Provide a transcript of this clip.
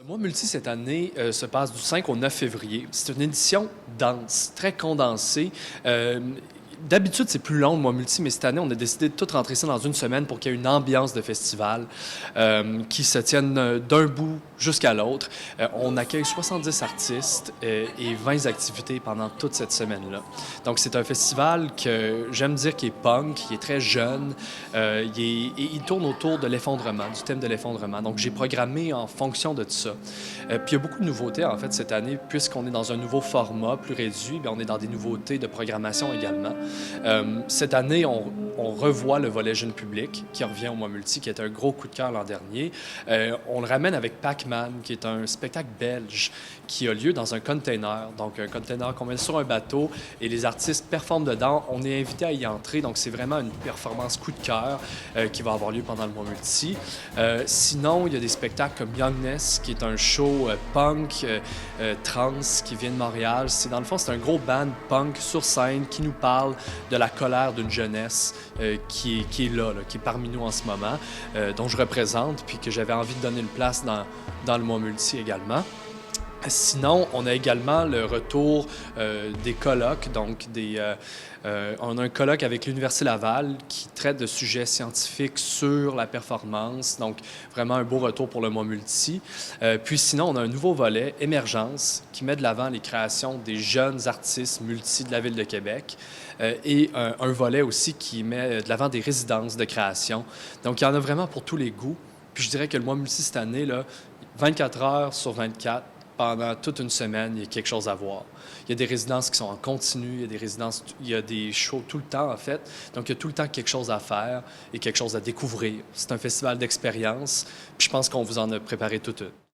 Le mois multi cette année se passe du 5 au 9 février. C'est une édition dense, très condensée. D'habitude, c'est plus long le mois multi, mais cette année, on a décidé de tout rentrer ça dans une semaine pour qu'il y ait une ambiance de festival qui se tienne d'un bout jusqu'à l'autre. On accueille 70 artistes et 20 activités pendant toute cette semaine-là. Donc, c'est un festival que j'aime dire qui est punk, qui est très jeune. Il tourne autour de l'effondrement, du thème de l'effondrement. Donc, j'ai programmé en fonction de ça. Puis, il y a beaucoup de nouveautés, en fait, cette année, puisqu'on est dans un nouveau format plus réduit, bien, on est dans des nouveautés de programmation également. Cette année, on revoit le volet jeune public qui revient au mois multi, qui est un gros coup de cœur l'an dernier. On le ramène avec Pac-Man, qui est un spectacle belge qui a lieu dans un container. Donc, un container qu'on met sur un bateau et les artistes performent dedans. On est invité à y entrer, donc c'est vraiment une performance coup de cœur qui va avoir lieu pendant le mois multi. Sinon, il y a des spectacles comme Youngness, qui est un show punk, trans, qui vient de Montréal. Dans le fond, c'est un gros band punk sur scène qui nous parle de la colère d'une jeunesse qui est là, qui est parmi nous en ce moment, dont je représente, puis que j'avais envie de donner une place dans le mois multi également. Sinon, on a également le retour des colloques, donc on a un colloque avec l'Université Laval qui traite de sujets scientifiques sur la performance, donc vraiment un beau retour pour le mois multi. Puis sinon, on a un nouveau volet, Émergence, qui met de l'avant les créations des jeunes artistes multi de la Ville de Québec et un volet aussi qui met de l'avant des résidences de création. Donc, il y en a vraiment pour tous les goûts. Puis je dirais que le mois multi cette année, là, 24 heures sur 24, pendant toute une semaine, il y a quelque chose à voir. Il y a des résidences qui sont en continu, il y a des shows tout le temps, en fait. Donc, il y a tout le temps quelque chose à faire et quelque chose à découvrir. C'est un festival d'expérience, puis je pense qu'on vous en a préparé toute une.